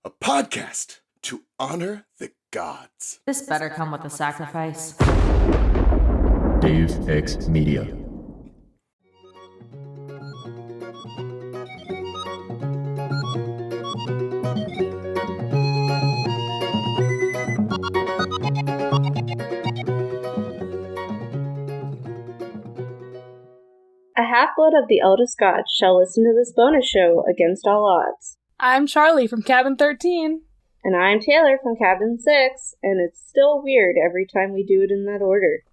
a podcast to honor the gods. This better come with a sacrifice. Deus Ex Media. A half-blood of the eldest god shall listen to this bonus show against all odds. I'm Charlie from Cabin 13. And I'm Taylor from Cabin 6, and it's still weird every time we do it in that order.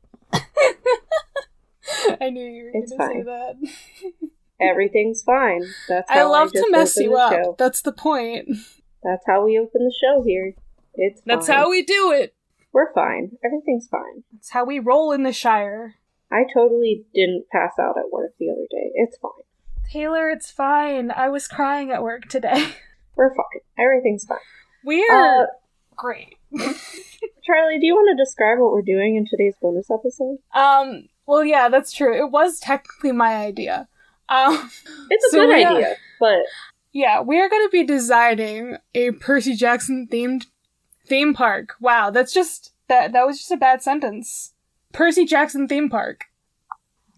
I knew you were going to say that. Everything's fine. That's how I love to mess you up. Show. That's the point. That's how we open the show here. It's fine. That's how we do it. We're fine. Everything's fine. That's how we roll in the Shire. I totally didn't pass out at work the other day. It's fine. Taylor, it's fine. I was crying at work today. We're fine. Everything's fine. We're great. Charlie, do you want to describe what we're doing in today's bonus episode? Well, yeah, that's true. It was technically my idea. It's a good idea, but... Yeah, we are going to be designing a Percy Jackson themed theme park. Wow, that's just... That was just a bad sentence. Percy Jackson theme park.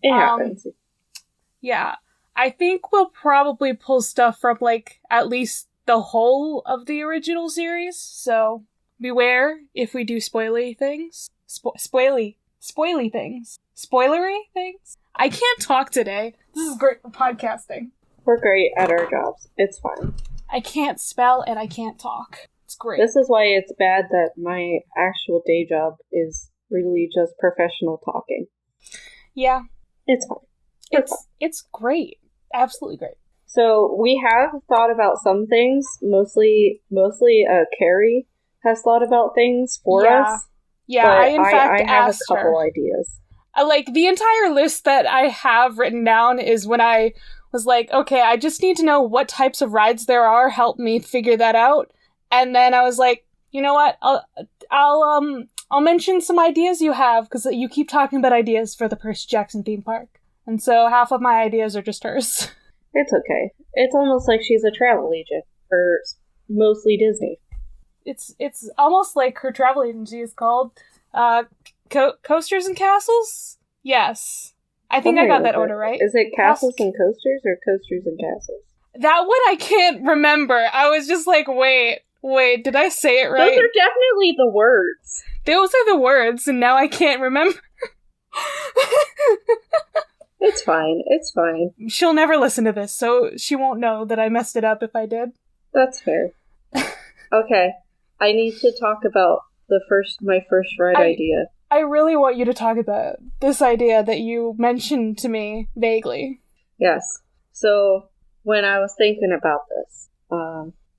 It happens. Yeah. I think we'll probably pull stuff from, like, at least the whole of the original series, so beware if we do spoily things. Spoily things. Spoilery things? I can't talk today. This is great for podcasting. We're great at our jobs. It's fine. I can't spell and I can't talk. It's great. This is why it's bad that my actual day job is really just professional talking. Yeah. It's fine. It's great. Absolutely great. So we have thought about some things. Mostly, Carrie has thought about things for us. Yeah, I have asked a couple her. ideas. Like, the entire list that I have written down is when I was like, okay, I just need to know what types of rides there are. Help me figure that out. And then I was like, you know what? I'll mention some ideas you have, because you keep talking about ideas for the Percy Jackson theme park. And so half of my ideas are just hers. It's okay. It's almost like she's a travel agent for mostly Disney. It's almost like her travel agency is called Coasters and Castles? Yes. I think I got that order right. Is it Castles and Coasters or Coasters and Castles? That one I can't remember. I was just like, wait, did I say it right? Those are definitely the words. Those are the words, and now I can't remember. It's fine. It's fine. She'll never listen to this, so she won't know that I messed it up if I did. That's fair. Okay. I need to talk about my first ride idea. I really want you to talk about this idea that you mentioned to me vaguely. Yes. So, when I was thinking about this,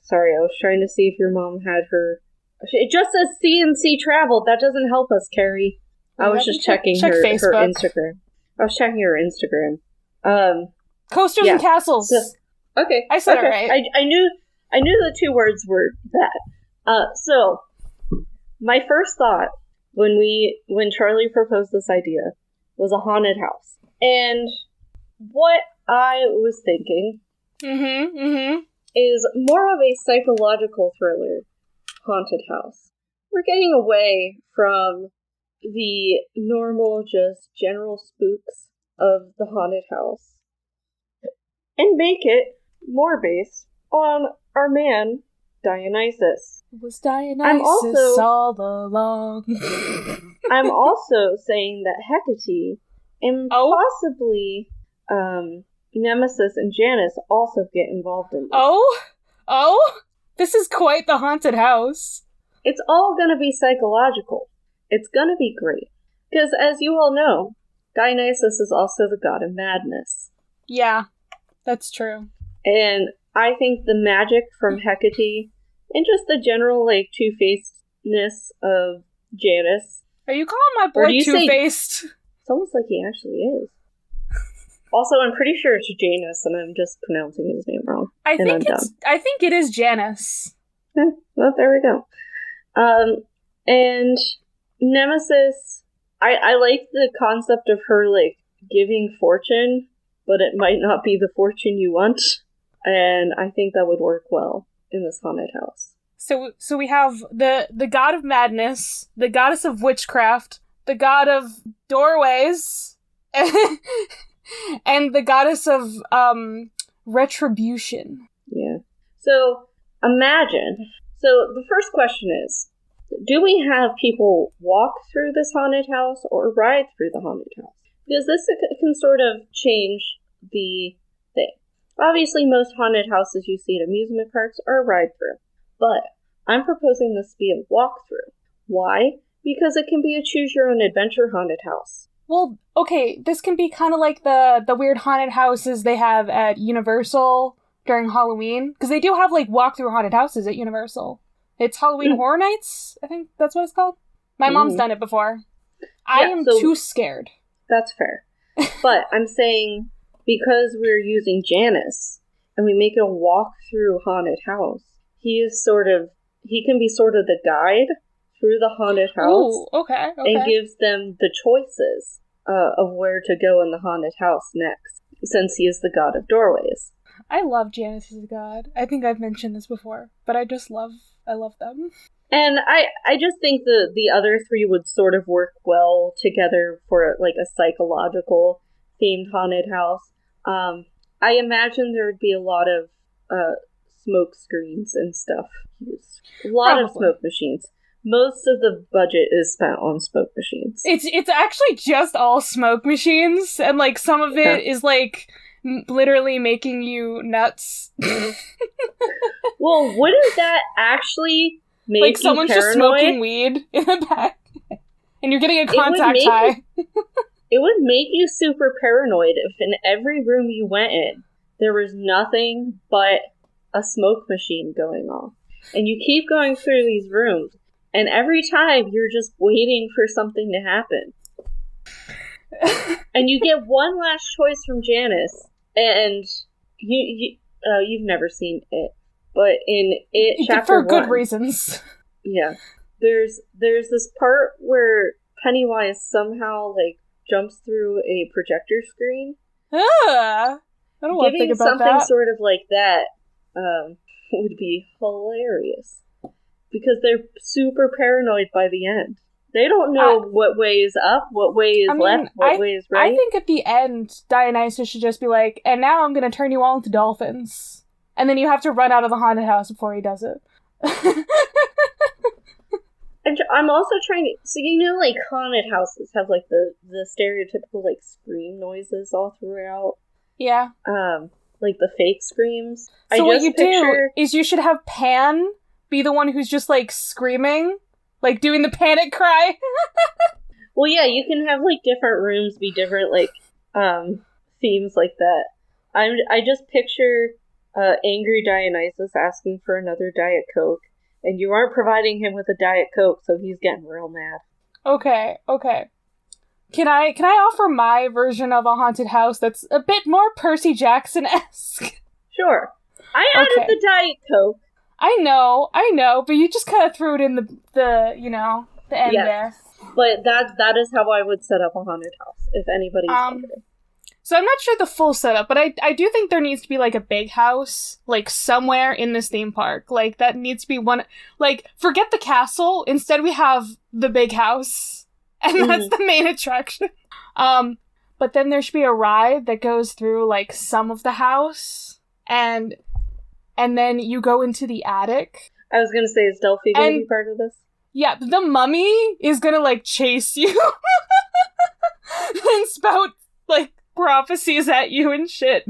sorry, I was trying to see if your mom had her... It just says CNC Travel. That doesn't help us, Carrie. I was just checking her Instagram. I was checking her Instagram. Coasters and Castles. So, okay. I said it right. I knew the two words were that. So, my first thought when Charlie proposed this idea was a haunted house. And what I was thinking is more of a psychological thriller haunted house. We're getting away from the normal, just general spooks of the haunted house and make it more based on our man, Dionysus. It was Dionysus all along. I'm also saying that Hecate and possibly Nemesis and Janus also get involved in this. Oh? This is quite the haunted house. It's all gonna be psychological. It's gonna be great. Because, as you all know, Dionysus is also the god of madness. Yeah, that's true. And I think the magic from Hecate, and just the general, like, two-facedness of Janus. Are you calling my boy two-faced? It's almost like he actually is. Also, I'm pretty sure it's Janus, and I'm just pronouncing his name wrong. I think it is Janus. Well, there we go. And Nemesis, I like the concept of her, like, giving fortune, but it might not be the fortune you want. And I think that would work well in this haunted house. So we have the god of madness, the goddess of witchcraft, the god of doorways, and the goddess of retribution. Yeah. So imagine. So the first question is, do we have people walk through this haunted house or ride through the haunted house? Because this can sort of change the thing. Obviously, most haunted houses you see at amusement parks are a ride through. But I'm proposing this to be a walkthrough. Why? Because it can be a choose-your-own-adventure haunted house. Well, okay, this can be kind of like the weird haunted houses they have at Universal during Halloween. Because they do have, like, walk-through haunted houses at Universal. It's Halloween Horror Nights, I think that's what it's called. My mom's done it before. I am too scared. That's fair. But I'm saying, because we're using Janus, and we make it a walk-through haunted house, he can be sort of the guide through the haunted house. Ooh, okay. And gives them the choices of where to go in the haunted house next, since he is the god of doorways. I love Janus as a god. I think I've mentioned this before, but I love them. And I just think the other three would sort of work well together for like a psychological themed haunted house. I imagine there would be a lot of smoke screens and stuff used. A lot of smoke machines. Most of the budget is spent on smoke machines. It's actually just all smoke machines, and like some of it is like literally making you nuts. Well, wouldn't that actually make like someone's you paranoid? Just smoking weed in the back, and you're getting a contact high? It would make you super paranoid if in every room you went in, there was nothing but a smoke machine going off. And you keep going through these rooms, and every time you're just waiting for something to happen. And you get one last choice from Janice, and you've never seen it, but in it chapter for 1, good reasons. Yeah, there's this part where Pennywise somehow like jumps through a projector screen. I don't want to think about something that. Sort of like that would be hilarious, because they're super paranoid by the end. They don't know what way is up, what way is left, what way is right. I think at the end, Dionysus should just be like, and now I'm going to turn you all into dolphins. And then you have to run out of the haunted house before he does it. And I'm also trying to... So, you know, like, haunted houses have, like, the stereotypical, like, scream noises all throughout. Yeah. Like, the fake screams. So what you do is you should have Pan be the one who's just, like, screaming. Like, doing the panic cry. Well, yeah, you can have, like, different rooms be different, like, themes like that. I just picture angry Dionysus asking for another Diet Coke, and you aren't providing him with a Diet Coke, so he's getting real mad. Okay. Can I offer my version of a haunted house that's a bit more Percy Jackson-esque? Sure. I added the Diet Coke. I know, but you just kind of threw it in the end there. But that is how I would set up a haunted house, if anybody's wondering. So I'm not sure the full setup, but I do think there needs to be, like, a big house, like, somewhere in this theme park. Like, that needs to be one... Like, forget the castle. Instead, we have the big house. And that's the main attraction. But then there should be a ride that goes through, like, some of the house. And then you go into the attic. I was gonna say, is Delphi gonna be part of this? Yeah, the mummy is gonna, like, chase you. And spout, like, prophecies at you and shit.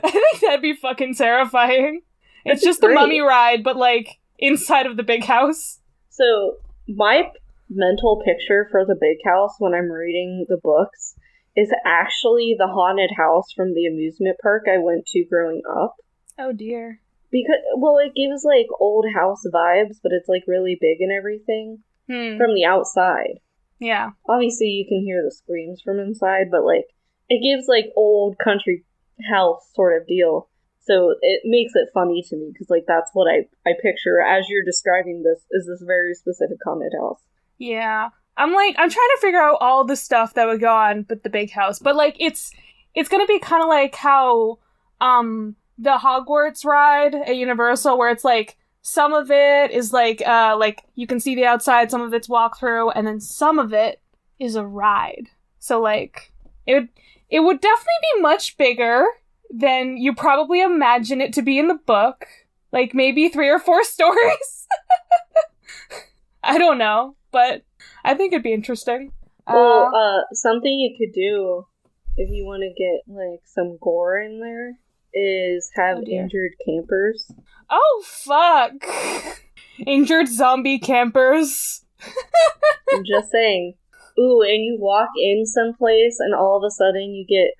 I think that'd be fucking terrifying. It's just the mummy ride, but, like, inside of the big house. So, my mental picture for the big house when I'm reading the books is actually the haunted house from the amusement park I went to growing up. Oh dear. Because, well, it gives, like, old house vibes, but it's, like, really big and everything from the outside. Yeah. Obviously, you can hear the screams from inside, but, like, it gives, like, old country house sort of deal. So it makes it funny to me, because, like, that's what I picture as you're describing this, is this very specific haunted house. Yeah. I'm trying to figure out all the stuff that would go on with the big house, but, like, it's gonna be kind of like how, the Hogwarts ride at Universal, where it's, like, some of it is like you can see the outside, some of it's walkthrough, and then some of it is a ride. So like it would definitely be much bigger than you probably imagine it to be in the book. Like maybe 3 or 4 stories. I don't know, but I think it'd be interesting. Well, something you could do if you want to get like some gore in there is have injured campers. Oh fuck! Injured zombie campers. I'm just saying. Ooh, and you walk in someplace and all of a sudden you get,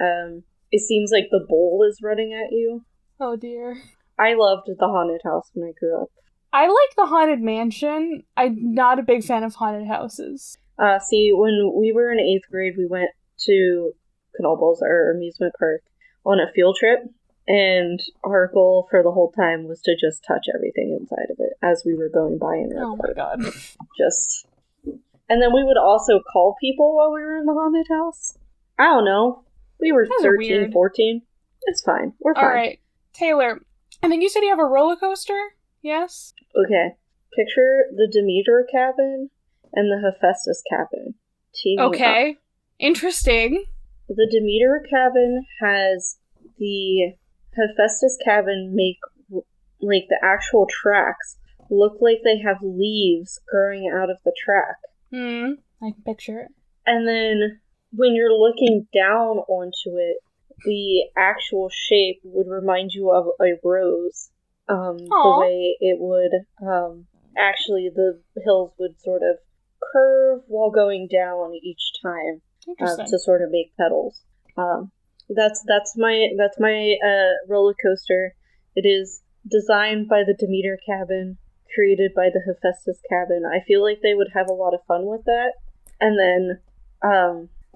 it seems like the bull is running at you. Oh dear. I loved the haunted house when I grew up. I like the haunted mansion. I'm not a big fan of haunted houses. See, when we were in 8th grade, we went to Knoebels, our amusement park, on a field trip. And our goal for the whole time was to just touch everything inside of it as we were going by in our park. My god. Just... And then we would also call people while we were in the haunted house. I don't know. We were 13, 14. It's fine. We're fine. Alright. Taylor, I think you said you have a roller coaster? Yes? Okay. Picture the Demeter cabin and the Hephaestus cabin. Okay. Up. Interesting. The Demeter cabin has the Hephaestus cabin make, like, the actual tracks look like they have leaves growing out of the track. I can picture it. And then when you're looking down onto it, the actual shape would remind you of a rose. The way it would, actually the hills would sort of curve while going down each time to sort of make petals. That's my roller coaster. It is designed by the Demeter cabin, created by the Hephaestus cabin. I feel like they would have a lot of fun with that. And then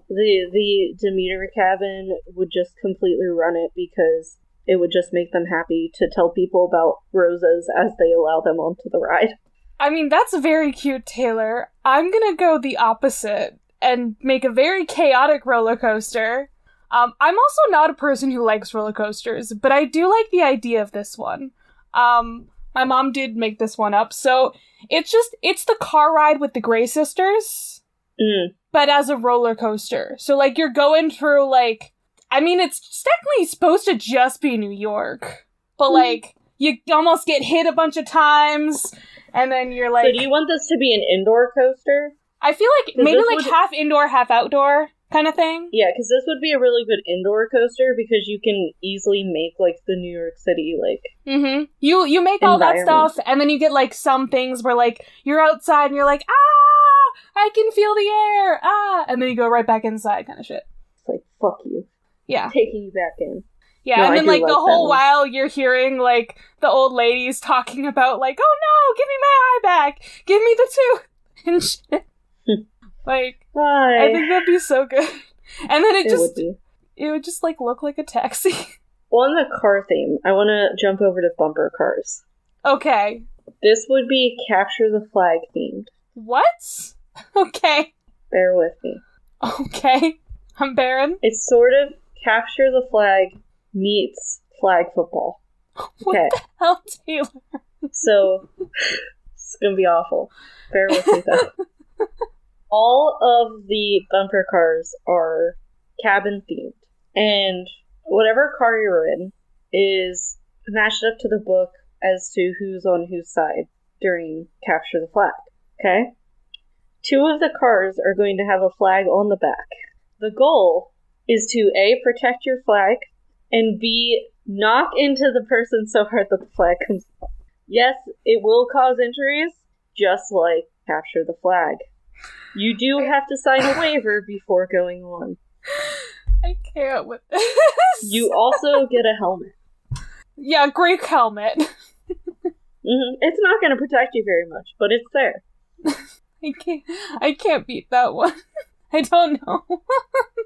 the Demeter cabin would just completely run it because it would just make them happy to tell people about roses as they allow them onto the ride. I mean, that's very cute, Taylor. I'm gonna go the opposite and make a very chaotic roller coaster. I'm also not a person who likes roller coasters, but I do like the idea of this one. My mom did make this one up, so it's the car ride with the Grey Sisters, but as a roller coaster. So, like, you're going through, like, I mean, it's technically supposed to just be New York, but, like, you almost get hit a bunch of times, and then you're like... So do you want this to be an indoor coaster? I feel like maybe, like, half indoor, half outdoor kind of thing. Yeah, because this would be a really good indoor coaster because you can easily make, like, the New York City, like... You make all that stuff, and then you get, like, some things where, like, you're outside and you're like, I can feel the air, and then you go right back inside kind of shit. It's like, fuck you. Yeah. Taking you back in. Yeah, no, and then, like, the whole while you're hearing, like, the old ladies talking about, like, oh no, give me my eye back! Give me the tooth! And shit. Like, I think that'd be so good. And then it would just, like, look like a taxi. On the car theme, I want to jump over to bumper cars. Okay. This would be Capture the Flag themed. What? Okay. Bear with me. Okay. I'm bearing. It's sort of Capture the Flag meets flag football. What the hell, Taylor? So, it's gonna be awful. Bear with me, though. All of the bumper cars are cabin themed, and whatever car you're in is matched up to the book as to who's on whose side during Capture the Flag. Okay? 2 of the cars are going to have a flag on the back. The goal is to A, protect your flag, and B, knock into the person so hard that the flag comes off. Yes, it will cause injuries, just like Capture the Flag. You do have to sign a waiver before going on. I can't with this. You also get a helmet. Yeah, great helmet. It's not going to protect you very much, but it's there. I can't beat that one. I don't know.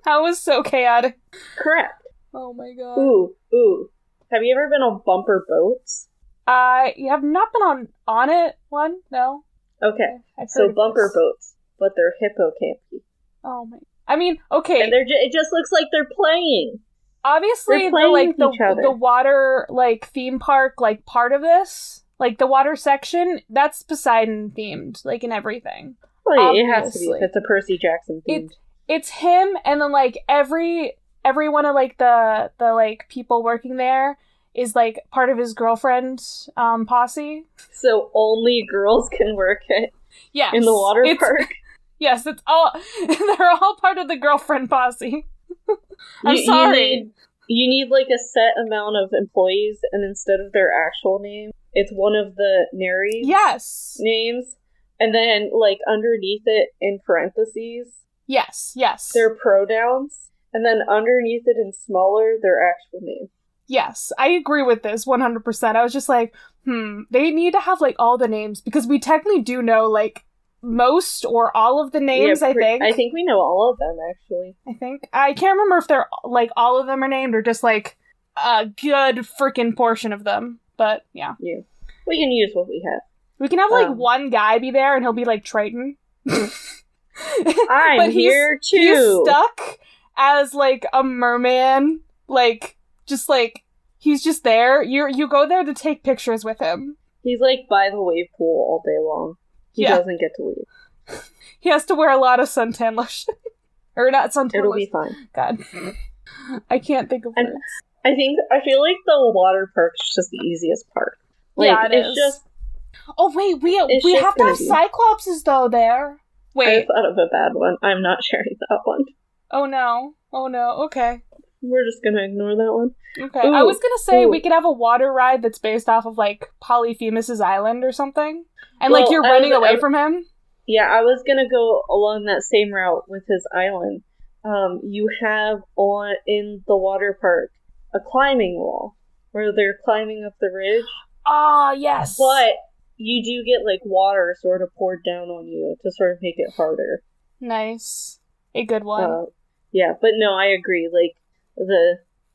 That was so chaotic. Correct. Oh my god. Ooh. Have you ever been on bumper boats? You have not been on it one? No? Okay. So bumper boats, but they're hippocampy. Oh my. I mean, okay. And it just looks like they're playing. Obviously, the water, like, theme park, like, part of this, Like, the water section, that's Poseidon themed, like, in everything. Well, it has to be if it's a Percy Jackson themed. It's him, and then, like, every one of, like, the like, people working there is, like, part of his girlfriend posse. So only girls can work in the water park? Yes, it's all... They're all part of the girlfriend posse. I'm sorry. You need, like, a set amount of employees, and instead of their actual name, it's one of the Nereid's names. And then, like, underneath it, in parentheses... Yes. Their pronouns. And then underneath it, in smaller, their actual name. Yes, I agree with this 100%. I was just like, they need to have, like, all the names, because we technically do know, like, most or all of the names, I think. I think we know all of them, actually. I think. I can't remember if they're, like, all of them are named or just, like, a good freaking portion of them. But, yeah. Yeah. We can use what we have. We can have, like, one guy be there and he'll be, like, Triton. I'm here, too! He's stuck as, like, a merman. Like, just, like, he's just there. You go there to take pictures with him. He's, like, by the wave pool all day long. He doesn't get to leave. He has to wear a lot of suntan lotion. Or not suntan It'll lotion. be fine. God. I can't think of words. I feel like the water park's just the easiest part. Like, yeah, it's is. just... Oh, wait, we have to have Cyclopses, though, there. Wait. I thought of a bad one. I'm not sharing that one. Oh, no. Okay. We're just gonna ignore that one. Okay. I was gonna say we could have a water ride that's based off of, like, Polyphemus' island or something. And, like, you're running away from him? Yeah, I was gonna go along that same route with his island. You have in the water park a climbing wall where they're climbing up the ridge. Ah, yes. But you do get, like, water sort of poured down on you to sort of make it harder. Nice. A good one. Yeah, but no, I agree. Like,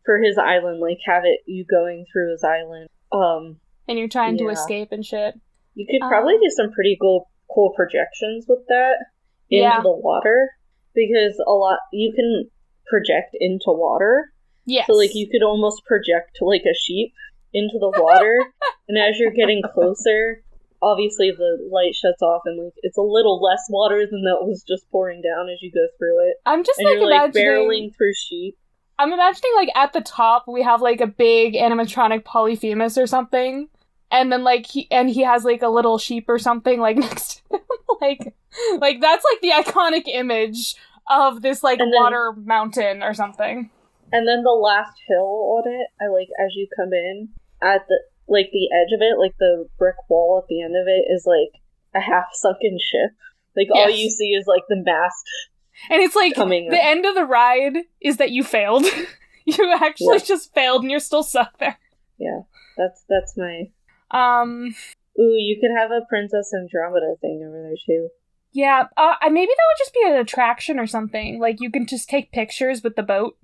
for his island, like, have it you going through his island. And you're trying to escape and shit. You could probably do some pretty cool projections with that into the water, because you can project into water. Yes. So, like, you could almost project like a sheep into the water, and as you're getting closer, obviously the light shuts off, and, like, it's a little less water than that was just pouring down as you go through it. I'm just, and like, you're, like, imagining... barreling through sheep. I'm imagining, like, at the top, we have, like, a big animatronic Polyphemus or something. And then, like, he has, like, a little sheep or something, like, next to him. like, that's, like, the iconic image of this, like, water mountain or something. And then the last hill on it, as you come in, at the, like, the edge of it, like, the brick wall at the end of it is, like, a half-sunken ship. Like, all you see is, like, the mast. And it's like, the end of the ride is that you failed. You actually just failed and you're still stuck there. Yeah, that's my... Ooh, you could have a Princess Andromeda thing over there, too. Yeah, maybe that would just be an attraction or something. Like, you can just take pictures with the boat.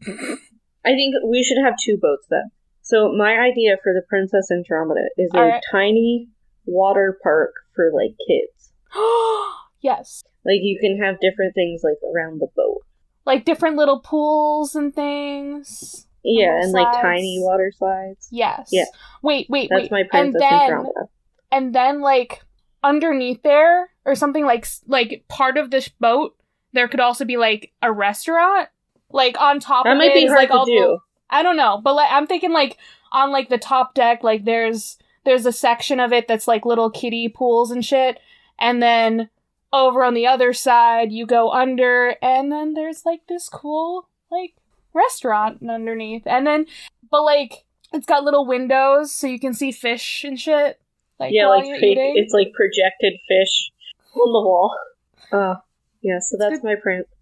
I think we should have two boats, then. So, my idea for the Princess Andromeda is a tiny water park for, like, kids. Yes. Like, you can have different things, like, around the boat. Like, different little pools and things. Yeah, and, like, tiny water slides. Yes. Yeah. Wait. That's my Princess Andromeda. And then, like, underneath there, or something like part of this boat, there could also be, like, a restaurant. Like, on top of it. That might be hard to do. I don't know, but, like, I'm thinking, like, on, like, the top deck, like, there's a section of it that's, like, little kiddie pools and shit. And then over on the other side, you go under, and then there's, like, this cool, like, restaurant underneath. And then, but, like, it's got little windows so you can see fish and shit. Like, yeah, while like you're fake, eating. it's like projected fish on the wall. Yeah, so that's my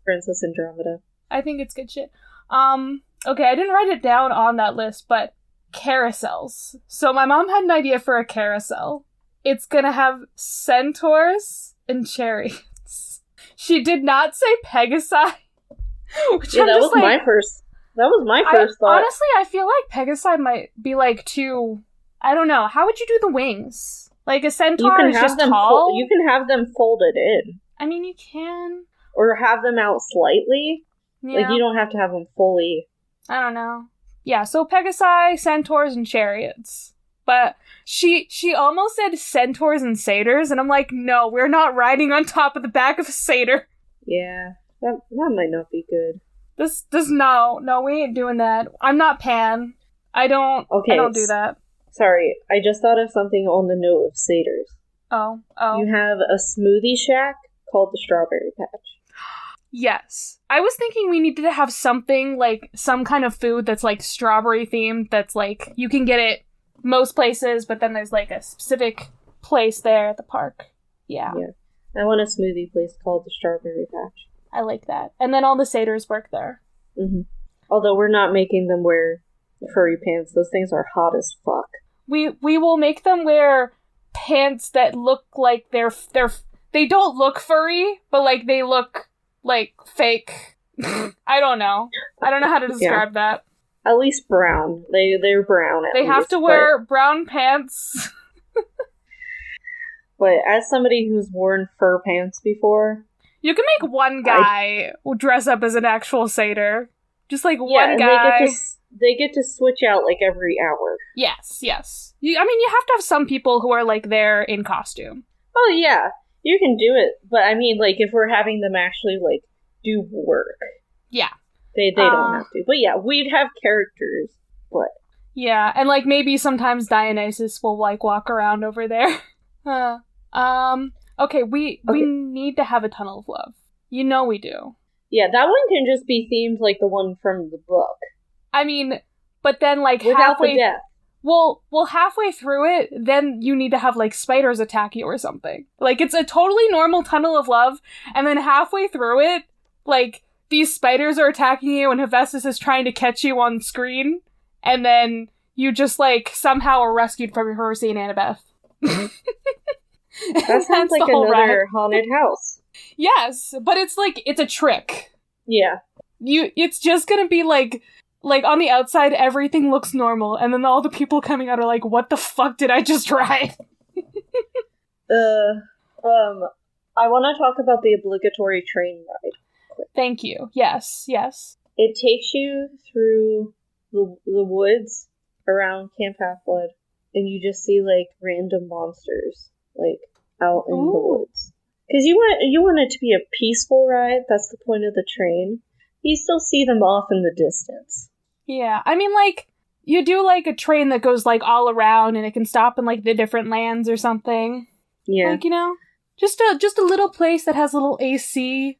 Princess Andromeda. I think it's good shit. Okay, I didn't write it down on that list, but carousels. So my mom had an idea for a carousel. It's gonna have centaurs and chariots. She did not say Pegasi. Yeah, that was my first thought. Honestly, I feel like Pegasi might be, like, too... I don't know. How would you do the wings? Like, a centaur is just tall? You can have them folded in. I mean, you can. Or have them out slightly. Yeah. Like, you don't have to have them fully... I don't know. Yeah, so Pegasi, centaurs, and chariots. But she almost said centaurs and satyrs, and I'm like, no, we're not riding on top of the back of a satyr. Yeah, that might not be good. This no, we ain't doing that. I'm not Pan. I don't do that. Sorry, I just thought of something on the note of satyrs. Oh. You have a smoothie shack called the Strawberry Patch. Yes. I was thinking we needed to have something, like, some kind of food that's, like, strawberry themed, that's, like, you can get it most places, but then there's, like, a specific place there at the park. Yeah. I want a smoothie place called the Strawberry Patch. I like that. And then all the satyrs work there. Mm-hmm. Although we're not making them wear furry pants. Those things are hot as fuck. We will make them wear pants that look like they don't look furry, but, like, they look like fake. I don't know how to describe that. At least brown. They're brown. They have to wear brown pants. But as somebody who's worn fur pants before, you can make one guy dress up as an actual satyr. Just like one guy. They get to switch out like every hour. Yes. You have to have some people who are like there in costume. Oh yeah. You can do it, but I mean, like, if we're having them actually, like, do work. Yeah. They don't have to. But yeah, we'd have characters, but... Yeah, and, like, maybe sometimes Dionysus will, like, walk around over there. Okay, we need to have a Tunnel of Love. You know we do. Yeah, that one can just be themed like the one from the book. I mean, but then, like, without the death. Well, halfway through it, then you need to have, like, spiders attack you or something. Like, it's a totally normal Tunnel of Love, and then halfway through it, like, these spiders are attacking you, and Hephaestus is trying to catch you on screen, and then you just, like, somehow are rescued from your St. Annabeth. That sounds like another haunted house. Yes, but it's, like, it's a trick. Yeah. It's just gonna be, like, on the outside, everything looks normal, and then all the people coming out are like, what the fuck did I just ride? I want to talk about the obligatory train ride. Quick. Thank you. Yes. It takes you through the woods around Camp Half-Blood, and you just see, like, random monsters, like, out in the woods. Because you want it to be a peaceful ride, that's the point of the train. You still see them off in the distance. Yeah, I mean, like, you do, like, a train that goes, like, all around, and it can stop in, like, the different lands or something. Yeah. Like, you know, just a little place that has a little AC,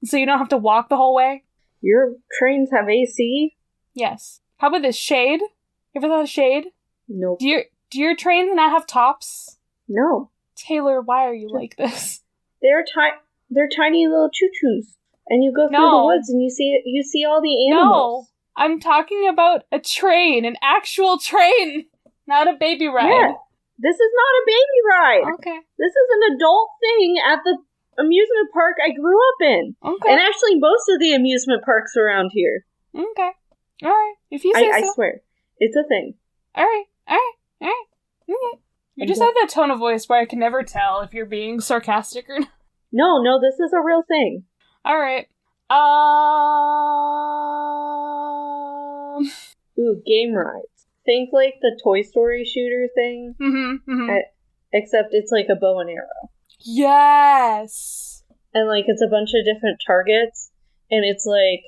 so you don't have to walk the whole way. Your trains have AC? Yes. How about this, shade? You ever thought of shade? Nope. Do your trains not have tops? No. Taylor, why are you like this? They're tiny little choo-choos. And you go through the woods and you see all the animals. No, I'm talking about a train, an actual train, not a baby ride. Yeah, this is not a baby ride. Okay. This is an adult thing at the amusement park I grew up in. Okay. And actually most of the amusement parks around here. Okay. All right. If you say so. I swear. It's a thing. All right. Okay. You just have that tone of voice where I can never tell if you're being sarcastic or not. No, this is a real thing. All right. Ooh, game rides. Think like the Toy Story shooter thing. Mm-hmm. Except it's like a bow and arrow. Yes. And like it's a bunch of different targets, and it's like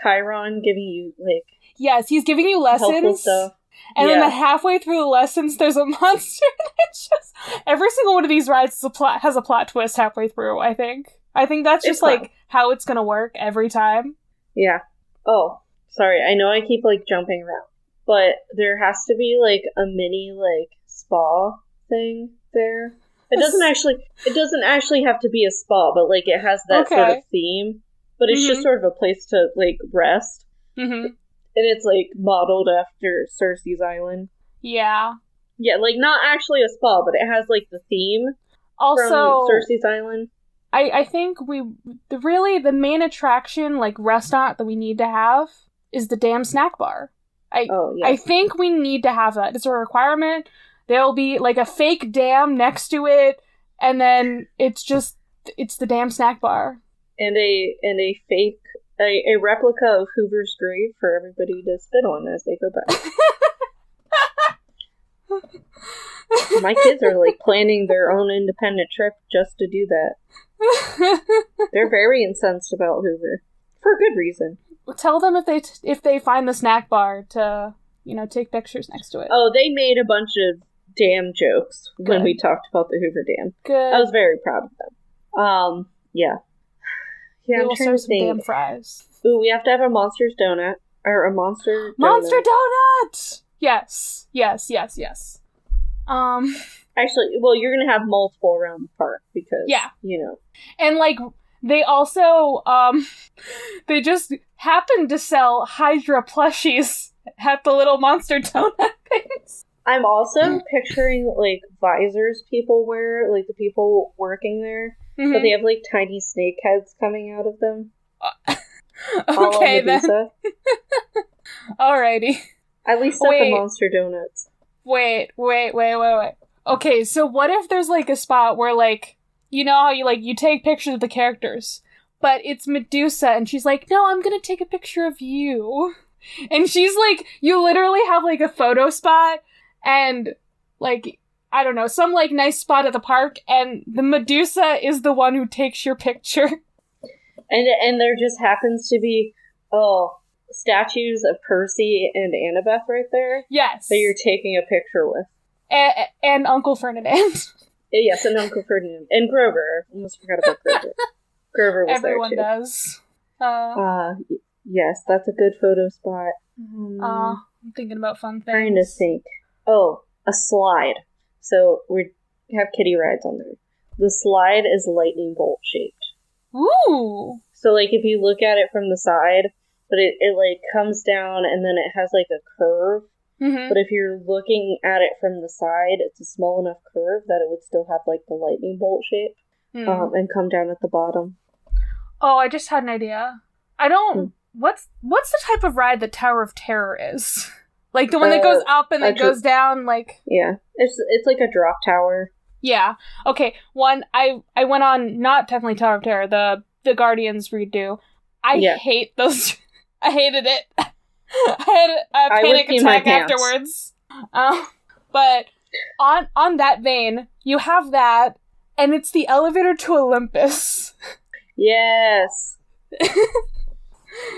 Chiron giving you like. Yes, he's giving you lessons. Helpful stuff. And then halfway through the lessons, there's a monster. It's just every single one of these rides has a plot twist halfway through. I think that's just like how it's gonna work every time. Yeah. Oh, sorry. I know I keep like jumping around, but there has to be like a mini like spa thing there. It doesn't actually have to be a spa, but like it has that sort of theme. But it's just sort of a place to like rest. Mm-hmm. And it's, like, modeled after Cersei's Island. Yeah. Yeah, like, not actually a spa, but it has, like, the theme also, from Cersei's Island. I think the main attraction, like, restaurant that we need to have is the damn snack bar. I think we need to have that. It's a requirement. There'll be, like, a fake dam next to it, and then it's the damn snack bar. And a fake... A replica of Hoover's grave for everybody to spit on as they go by. My kids are like planning their own independent trip just to do that. They're very incensed about Hoover for good reason. Tell them if they find the snack bar to take pictures next to it. Oh, they made a bunch of dam jokes when we talked about the Hoover Dam. Good. I was very proud of them. Yeah. Yeah, we will serve some damn fries. Ooh, we have to have a Monster's donut. Or a Monster donut. Monster donut! Yes. Actually, well, you're gonna have multiple around the park because, And, like, they also, they just happened to sell Hydra plushies at the little Monster donut things. I'm also picturing, like, visors people wear, like, the people working there, but they have, like, tiny snake heads coming out of them. Okay, then. Alrighty. At least at the Monster Donuts. Wait. Okay, so what if there's, like, a spot where, like, you know how you take pictures of the characters, but it's Medusa, and she's like, no, I'm gonna take a picture of you. And she's like, you literally have, like, a photo spot, and, like, I don't know, some, like, nice spot at the park, and the Medusa is the one who takes your picture. And there just happens to be, statues of Percy and Annabeth right there. Yes. That you're taking a picture with. And Uncle Ferdinand. Yes, and Uncle Ferdinand. And Grover. I almost forgot about Grover. Grover was Everyone there, too. Everyone does. Yes, that's a good photo spot. I'm thinking about fun things. Trying to think. Oh, a slide. So we have kiddie rides on there. The slide is lightning bolt shaped. Ooh! So, like, if you look at it from the side, but it like, comes down and then it has, like, a curve. Mm-hmm. But if you're looking at it from the side, it's a small enough curve that it would still have, like, the lightning bolt shape. And come down at the bottom. Oh, I just had an idea. I don't... What's the type of ride that Tower of Terror is? Like, the one that goes up and then goes down, like... Yeah. It's like a drop tower. Yeah. Okay, one, I went on, not definitely Tower of Terror, the Guardians redo. I hate those... I hated it. I had a panic attack afterwards. But on that vein, you have that, and it's the elevator to Olympus. Yes.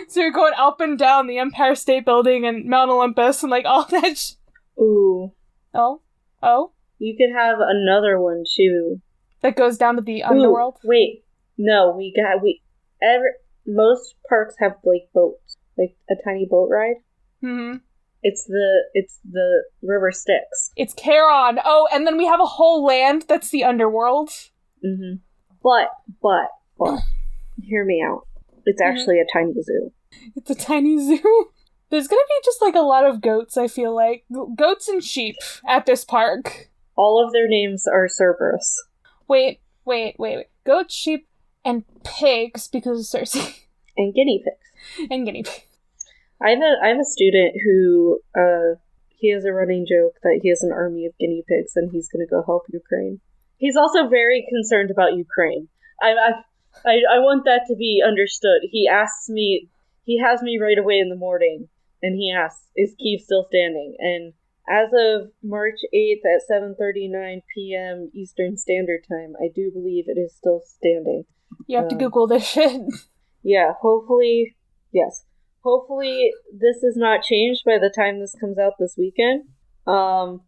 So you're going up and down the Empire State Building and Mount Olympus and, like, all that Ooh. Oh? You could have another one, too. That goes down to the underworld? Wait. No, most parks have, like, boats. Like, a tiny boat ride. Mm-hmm. It's the River Styx. It's Charon. Oh, and then we have a whole land that's the underworld. Mm-hmm. But, hear me out. It's actually a tiny zoo. It's a tiny zoo? There's gonna be just, like, a lot of goats, I feel like. Goats and sheep at this park. All of their names are Cerberus. Wait. Goats, sheep, and pigs, because of Cersei. And guinea pigs. I have a student who, he has a running joke that he has an army of guinea pigs and he's gonna go help Ukraine. He's also very concerned about Ukraine. I want that to be understood. He has me right away in the morning, and he asks, is Kyiv still standing? And as of March 8th at 7:39 p.m. Eastern Standard Time, I do believe it is still standing. You have to Google this shit. Yeah, hopefully, yes. Hopefully this is not changed by the time this comes out this weekend. So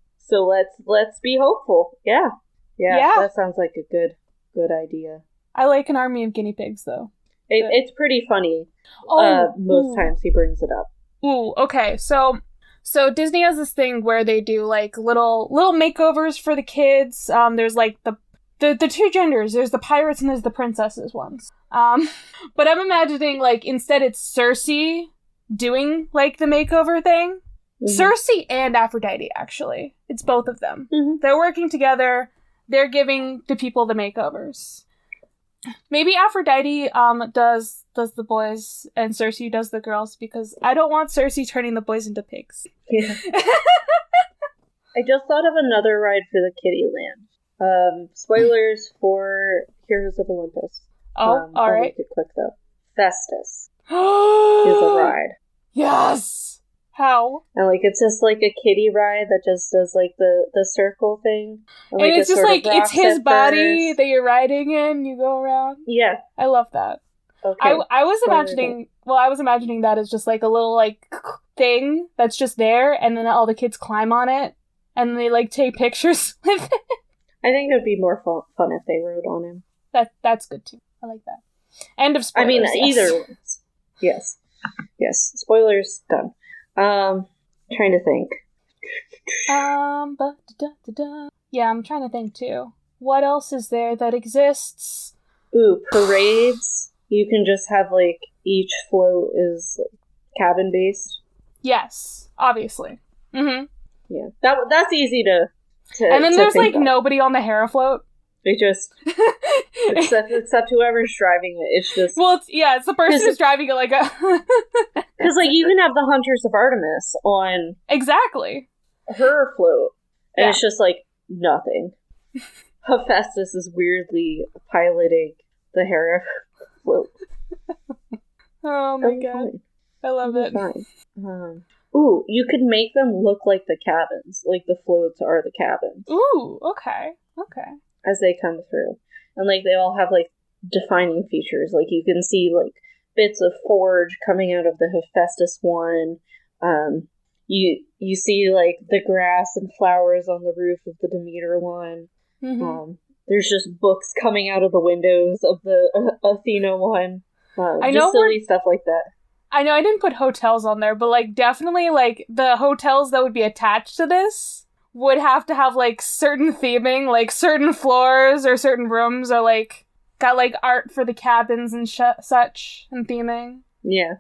let's be hopeful. Yeah. That sounds like a good idea. I like an army of guinea pigs, though. It's pretty funny. Most times he brings it up. Ooh, okay. So Disney has this thing where they do, like, little makeovers for the kids. There's, like, the two genders. There's the pirates and there's the princesses ones. But I'm imagining, like, instead it's Cersei doing, like, the makeover thing. Mm-hmm. Cersei and Aphrodite, actually. It's both of them. Mm-hmm. They're working together. They're giving the people the makeovers. Maybe Aphrodite does the boys and Cersei does the girls, because I don't want Cersei turning the boys into pigs. Yeah. I just thought of another ride for the Kiddie Land. Spoilers for Heroes of Olympus. Oh, all right. I'll make it quick though. Festus is a ride. Yes! How? And, like, it's just, like, a kiddie ride that just does, like, the circle thing. And it's it just, sort of like, it's rocks his at body first. that you're riding in, you go around. Yeah. I love that. Okay. I was Spoiler imagining that as just, like, a little, like, thing that's just there, and then all the kids climb on it, and they, like, take pictures with it. I think it would be more fun if they rode on him. That's good, too. I like that. End of spoilers. I mean, yes. either ones. Yes. Yes. Spoilers, done. Trying to think. Yeah, I'm trying to think, too. What else is there that exists? Ooh, parades. You can just have, like, each float is, like, cabin-based. Yes, obviously. Mm-hmm. Yeah. That's easy to and then there's, like, of. nobody on the Harrowfloat. It just... except whoever's driving it. It's just... Well, it's the person who's driving it like a... Because, like, you can have the Hunters of Artemis on... Exactly. her float. And Yeah. it's just, like, nothing. Hephaestus is weirdly piloting the Hera float. Oh my That'd be god. fine. I love it. That'd be fine. Ooh, you could make them look like the cabins. Like the floats are the cabins. Ooh, okay. Okay. As they come through. And, like, they all have, like, defining features. Like, you can see, like, bits of forge coming out of the Hephaestus one. You see, like, the grass and flowers on the roof of the Demeter one. Mm-hmm. There's just books coming out of the windows of the Athena one. I just know silly stuff like that. I know I didn't put hotels on there, but, like, definitely, like, the hotels that would be attached to this would have to have, like, certain theming, like, certain floors or certain rooms are, like, got, like, art for the cabins and such, and theming. Yeah.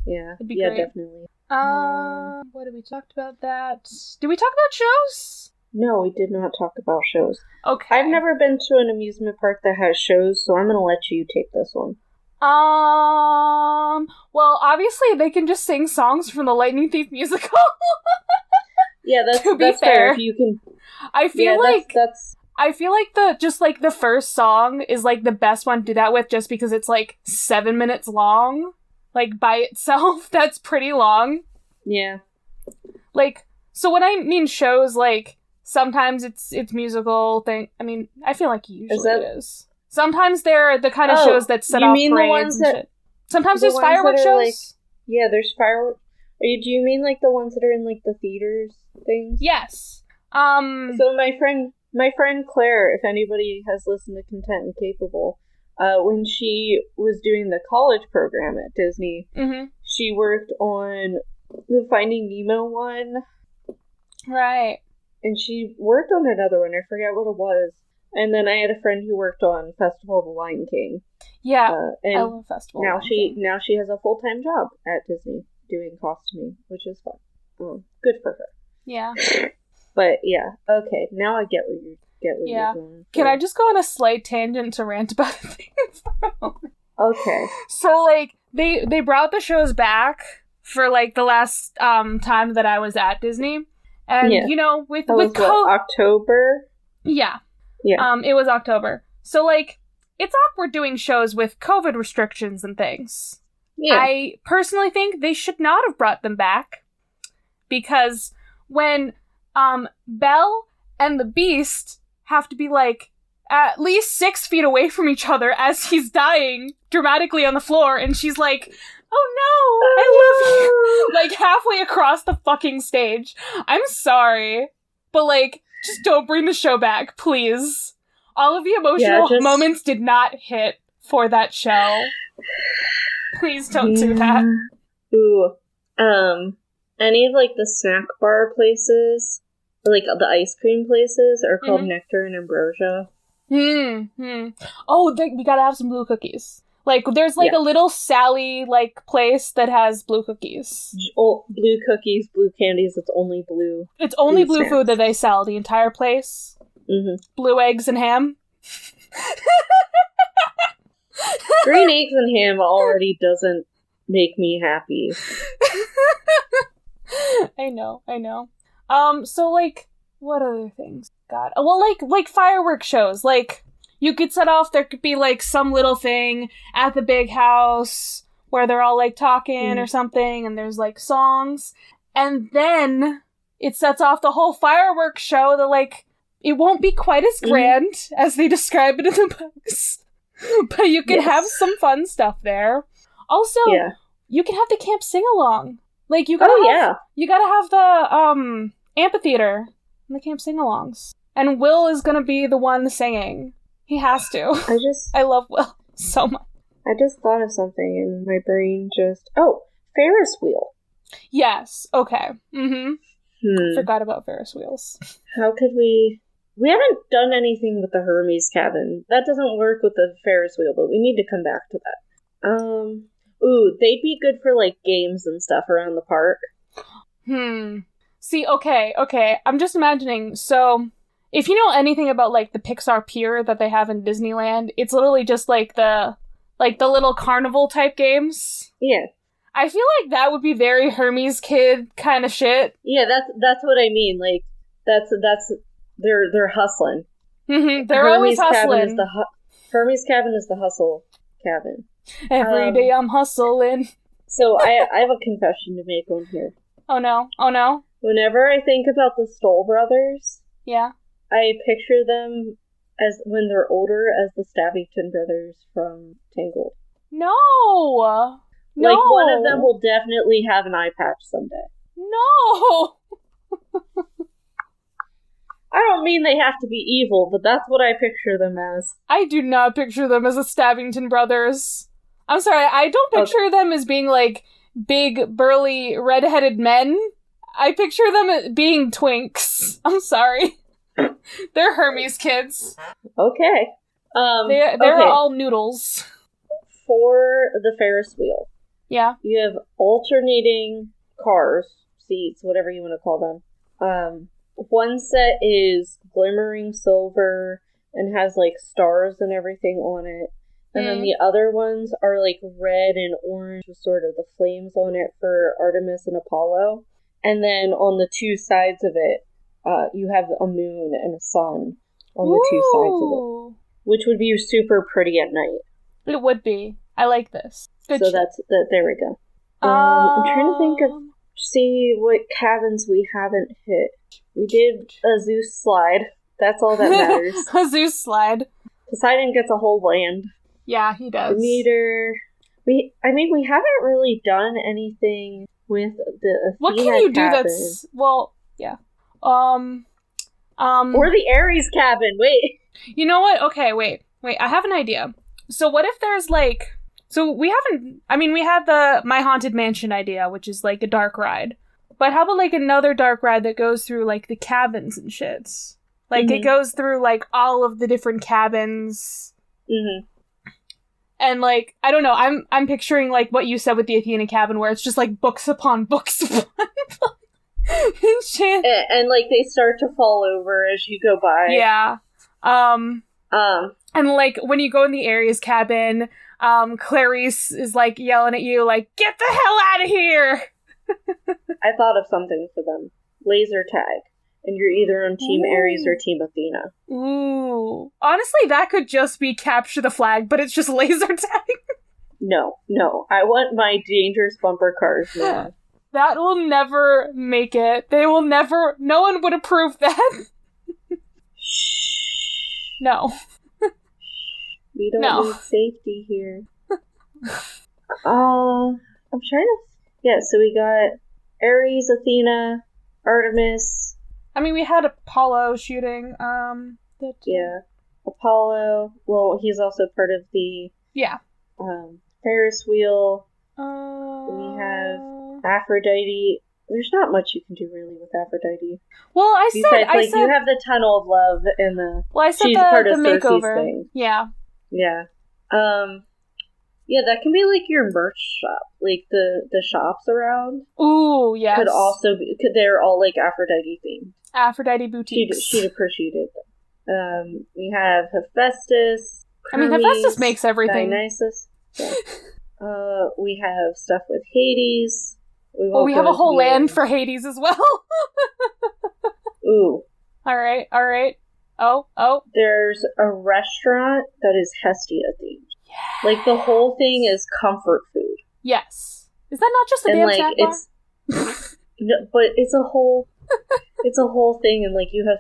Yeah. It'd be yeah, great. definitely. What did we talk about that? Did we talk about shows? No, we did not talk about shows. Okay. I've never been to an amusement park that has shows, so I'm gonna let you take this one. Well, obviously they can just sing songs from the Lightning Thief musical. Yeah, that's To be that's fair. If you can. I feel Yeah, like that's I feel like the first song is, like, the best one to do that with, just because it's, like, 7 minutes long, like, by itself. That's pretty long. yeah. Like, so when I mean shows, like, sometimes it's musical thing. I mean, I feel like usually it is. Sometimes they're the kind of shows that set you off mean the parades ones and that- shit. Sometimes the there's ones fireworks that are, shows. Yeah, there's fireworks. Do you mean, like, the ones that are in, like, the theaters things? Yes. So my friend Claire, if anybody has listened to Content and Capable, when she was doing the college program at Disney, Mhm. she worked on the Finding Nemo one, Right. and she worked on another one. I forget what it was. And then I had a friend who worked on Festival of the Lion King. Yeah. I And love Festival. now of Lion King. she has a full-time job at Disney doing costuming, which is fun. Good for her. Yeah. But yeah, okay. Now I get what you're Yeah. going for. Can I just go on a slight tangent to rant about a thing for a moment? Okay. So, like, they brought the shows back for, like, the last time that I was at Disney. And, Yeah. you know, with That was what, October? Yeah. Yeah. It was October. So, like, it's awkward doing shows with COVID restrictions and things. Yeah. I personally think they should not have brought them back. Because when Belle and the Beast have to be, like, at least 6 feet away from each other as he's dying dramatically on the floor, and she's like, "Oh no, I love you," like, halfway across the fucking stage. I'm sorry, but, like, just don't bring the show back, please. All of the emotional moments did not hit for that show. Please don't do that. Ooh. Any of, like, the snack bar places, like, the ice cream places, are called Nectar and Ambrosia. Oh, we gotta have some blue cookies. Like, there's, like, a little Sally, like, place that has blue cookies. Blue cookies, blue candies, it's only blue. It's only blue snacks. food that they sell, the entire place. Mm-hmm. Blue eggs and ham. Green eggs and ham already doesn't make me happy. I know. So, like, what other things? God. Well, like fireworks shows. Like, you could set off, there could be, like, some little thing at the big house where they're all, like, talking or something, and there's, like, songs. And then it sets off the whole fireworks show that, like, it won't be quite as grand as they describe it in the books. But you can have some fun stuff there. Also, you can have the camp sing-along. Like, you gotta have the, amphitheater and the camp sing-alongs. And Will is gonna be the one singing. He has to. I love Will so much. I just thought of something and my brain just... Oh, Ferris wheel. Yes, okay. Forgot about Ferris wheels. How could we... We haven't done anything with the Hermes cabin. That doesn't work with the Ferris wheel, but we need to come back to that. Ooh, they'd be good for, like, games and stuff around the park. See, okay. I'm just imagining, so... If you know anything about, like, the Pixar Pier that they have in Disneyland, it's literally just, like, the little carnival type games. Yeah. I feel like that would be very Hermes kid kind of shit. Yeah, that's what I mean. Like, they're hustling. They're always hustling. Hermes cabin is the hustle cabin. Every day I'm hustling. So I have a confession to make on here. Oh no. Whenever I think about the Stoll brothers, yeah, I picture them as when they're older as the Stabbington brothers from Tangled. No. Like, one of them will definitely have an eye patch someday. No! I don't mean they have to be evil, but that's what I picture them as. I do not picture them as the Stabbington brothers. I'm sorry, I don't picture them as being, like, big, burly, red-headed men. I picture them as being twinks. I'm sorry. They're Hermes kids. Okay. They're all noodles. For the Ferris wheel. Yeah. You have alternating cars, seats, whatever you want to call them. One set is glimmering silver and has, like, stars and everything on it. And then the other ones are, like, red and orange with sort of the flames on it for Artemis and Apollo. And then on the two sides of it, you have a moon and a sun on the two sides of it. Which would be super pretty at night. It would be. I like this. Good so that's there we go. I'm trying to think of see what cabins we haven't hit. We did a Zeus slide. That's all that matters. A Zeus slide. Poseidon gets a whole land. Yeah, he does. Demeter. We haven't really done anything with the Athena What can you cabin. do that's yeah. Or the Ares cabin. Wait. You know what? Okay, wait. I have an idea. So what if there's, like... So we had the My Haunted Mansion idea, which is, like, a dark ride. But how about, like, another dark ride that goes through, like, the cabins and shits? Like, it goes through, like, all of the different cabins. And, like, I don't know, I'm picturing, like, what you said with the Athena cabin, where it's just, like, books upon books upon books. And shit. And, like, they start to fall over as you go by. Yeah. And, like, when you go in the Ares cabin, Clarice is, like, yelling at you, like, get the hell out of here! I thought of something for them. Laser tag. And you're either on Team Ares or Team Athena. Ooh. Honestly, that could just be capture the flag, but it's just laser tag. No. I want my dangerous bumper cars now. That will never make it. They will never... No one would approve that. No. We don't need safety here. I'm trying to... Yeah, so we got Ares, Athena, Artemis. I mean, we had Apollo shooting, Yeah. Apollo. Well, he's also part of the... Yeah. Ferris wheel. We have Aphrodite. There's not much you can do really with Aphrodite. Well, I said you have the Tunnel of Love and the... Well, I said she's part of the Circe's makeover. thing. Yeah. Yeah. Yeah, that can be like your merch shop. Like the shops around. Ooh, yes. Could also be... They're all like Aphrodite themed. Aphrodite boutiques. She'd appreciate them. We have Hephaestus. Hermes, Hephaestus makes everything. Dionysus. Yeah. We have stuff with Hades. We have a whole land for Hades as well. Ooh. Alright. Oh. There's a restaurant that is Hestia themed. Yes. Like, the whole thing is comfort food. Yes. Is that not just a damn snack bar? No, but it's a whole thing, and like you have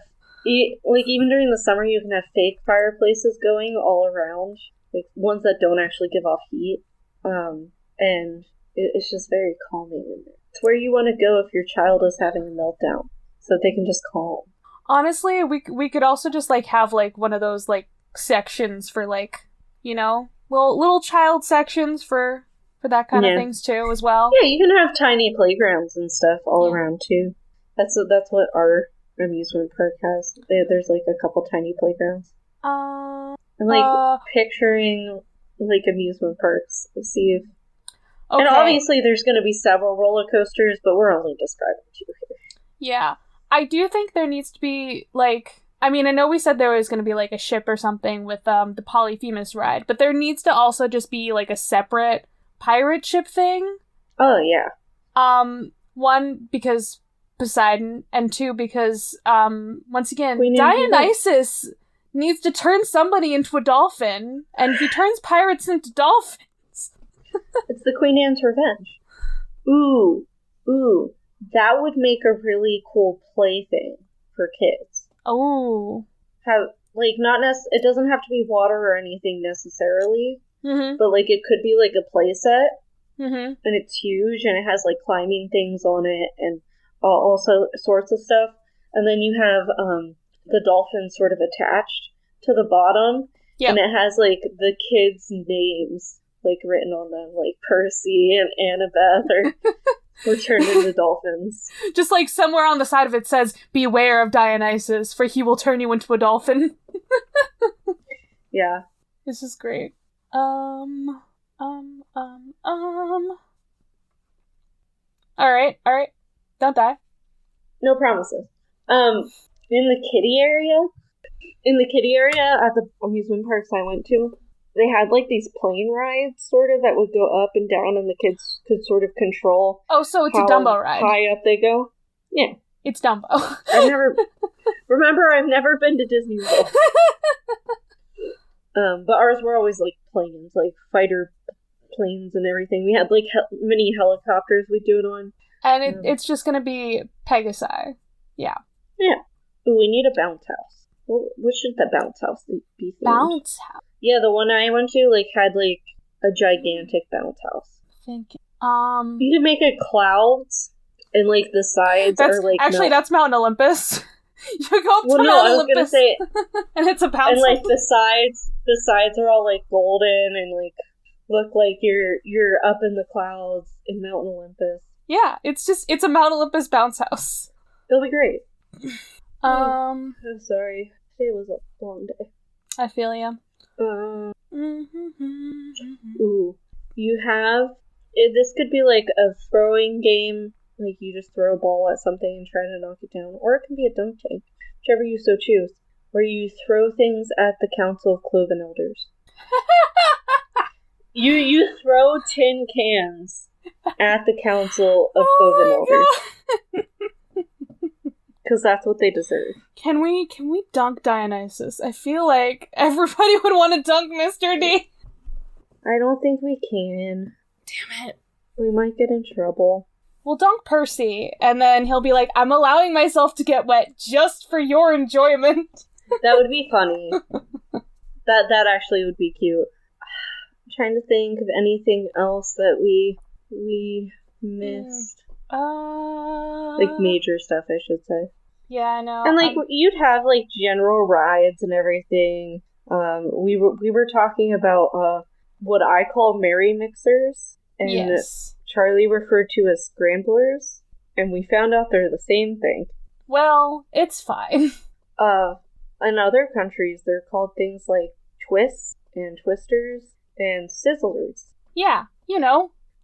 like even during the summer you can have fake fireplaces going all around, like ones that don't actually give off heat, and it's just very calming in there. It's where you want to go if your child is having a meltdown, so they can just calm. Honestly, we could also just like have like one of those like sections for like, you know, little child sections for that kind of things too as well. Yeah, you can have tiny playgrounds and stuff all around too. That's what our amusement park has. There's like a couple tiny playgrounds. I'm like picturing like amusement parks. Let's see if. Okay. And obviously there's going to be several roller coasters, but we're only describing 2 here. Yeah. I do think there needs to be, like, I mean, I know we said there was going to be, like, a ship or something with the Polyphemus ride, but there needs to also just be, like, a separate pirate ship thing. Oh, yeah. 1, because Poseidon, and 2, because, once again, Dionysus needs to turn somebody into a dolphin, and he turns pirates into dolphins. It's the Queen Anne's Revenge. Ooh. That would make a really cool plaything for kids. Oh. Have, like, it doesn't have to be water or anything necessarily, but, like, it could be, like, a play set, and it's huge, and it has, like, climbing things on it, and all sorts of stuff, and then you have, the dolphin sort of attached to the bottom, and it has, like, the kids' names, like, written on them, like Percy and Annabeth, or turned into dolphins. Just like somewhere on the side of it says, "Beware of Dionysus, for he will turn you into a dolphin." Yeah. This is great. Alright. Don't die. No promises. In the kiddie area at the amusement parks I went to, they had, like, these plane rides, sort of, that would go up and down, and the kids could sort of control. Oh, so it's a Dumbo ride. High up they go. Yeah. It's Dumbo. I've never been to Disney World. But ours were always, like, planes, like, fighter planes and everything. We had, like, mini helicopters we'd do it on. And it's just gonna be Pegasi. Yeah. Yeah. Ooh, we need a bounce house. What should the bounce house be themed? Bounce house? Yeah, the one I went to, like, had, like, a gigantic bounce house. Thank you. You can make it clouds, and, like, the sides are, like... Actually, that's Mount Olympus. You go up to Mount Olympus, I was gonna say, and it's a bounce house. And, like, the sides are all, like, golden, and, like, look like you're up in the clouds in Mount Olympus. Yeah, it's a Mount Olympus bounce house. It'll be great. I'm sorry. Today was a long day. I feel ya. Ooh. You have... This could be like a throwing game. Like, you just throw a ball at something and try to knock it down. Or it can be a dunk tank. Whichever you so choose. Where you throw things at the Council of Cloven Elders. You throw tin cans at the Council of Cloven Elders. Because that's what they deserve. Can we dunk Dionysus? I feel like everybody would want to dunk Mr. D. I don't think we can. Damn it. We might get in trouble. We'll dunk Percy, and then he'll be like, "I'm allowing myself to get wet just for your enjoyment." That would be funny. That actually would be cute. I'm trying to think of anything else that we missed. Like major stuff, I should say. Yeah, I know. And like you'd have like general rides and everything. We were talking about what I call Merry Mixers, and yes. Charlie referred to as Scramblers, and we found out they're the same thing. Well, it's fine. In other countries, they're called things like Twists and Twisters and Sizzlers. Yeah,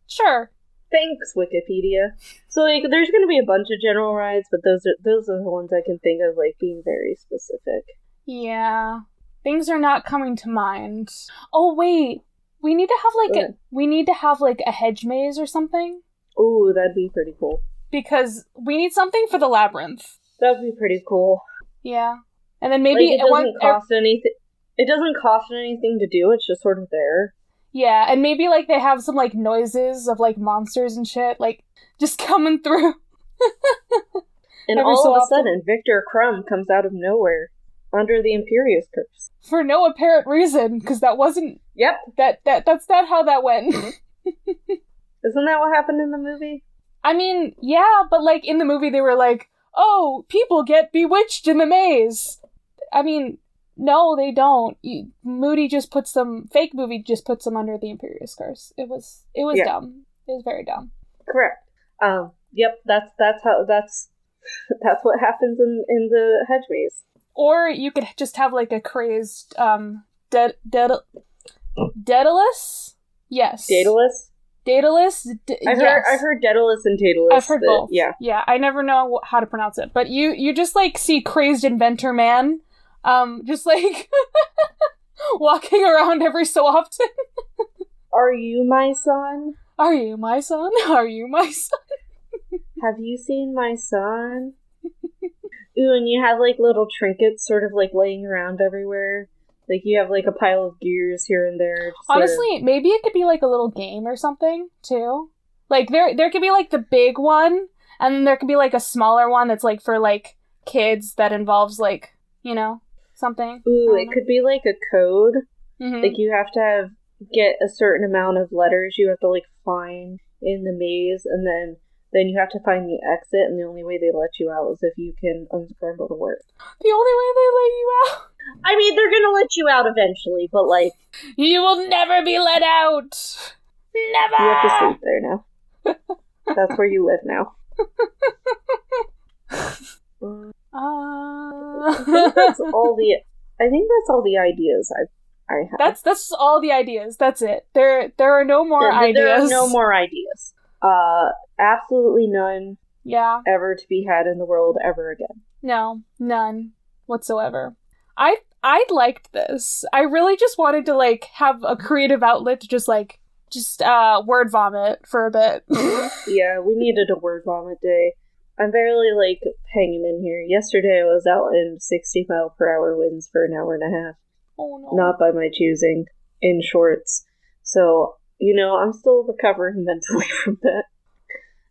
sure. Thanks, Wikipedia. So, like, there's going to be a bunch of general rides, but those are the ones I can think of, like, being very specific. Yeah. Things are not coming to mind. Oh, wait. We need to have, like, a hedge maze or something. Ooh, that'd be pretty cool. Because we need something for the labyrinth. That'd be pretty cool. Yeah. And then maybe... Like, it doesn't cost anything. It doesn't cost anything to do, it's just sort of there. Yeah, and maybe, like, they have some, like, noises of, like, monsters and shit, like, just coming through. And Every all so of a often. sudden, Victor Crumb comes out of nowhere under the Imperius curse. For no apparent reason, because that wasn't... Yep. That's not how that went. Isn't that what happened in the movie? I mean, yeah, but, like, in the movie they were like, oh, people get bewitched in the maze. I mean, no, they don't. Moody just puts them... Fake movie just puts them under the Imperius curse. It was dumb. It was very dumb. Correct. Yep, that's what happens in the hedge maze. Or you could just have, like, a crazed, Daedalus? Yes. Daedalus? Daedalus? I've heard Daedalus and Daedalus. I've heard both. Yeah. Yeah, I never know how to pronounce it. But you just, like, see crazed inventor man, just, like, walking around every so often. Are you my son? Are you my son? Are you my son? Have you seen my son? Ooh, and you have, like, little trinkets sort of, like, laying around everywhere. Like, you have, like, a pile of gears here and there. Honestly, maybe it could be, like, a little game or something, too. Like, there could be, like, the big one, and then there could be, like, a smaller one that's, like, for, like, kids that involves, like, you know, something. Ooh, it could be, like, a code. Mm-hmm. Like, you have to get a certain amount of letters you have to, like, find in the maze, and then you have to find the exit, and the only way they let you out is if you can unscramble the word. The only way they let you out? I mean, they're gonna let you out eventually, but, like... You will never be let out! Never! You have to sleep there now. That's where you live now. I think that's all the ideas I have. That's all the ideas. That's it. There are no more ideas. There are no more ideas. Absolutely none. Yeah. Ever to be had in the world ever again. No, none whatsoever. I liked this. I really just wanted to, like, have a creative outlet to just word vomit for a bit. Yeah, we needed a word vomit day. I'm barely, like, hanging in here. Yesterday I was out in 60-mile-per-hour winds for an hour and a half. Oh no. Not by my choosing. In shorts. So, you know, I'm still recovering mentally from that.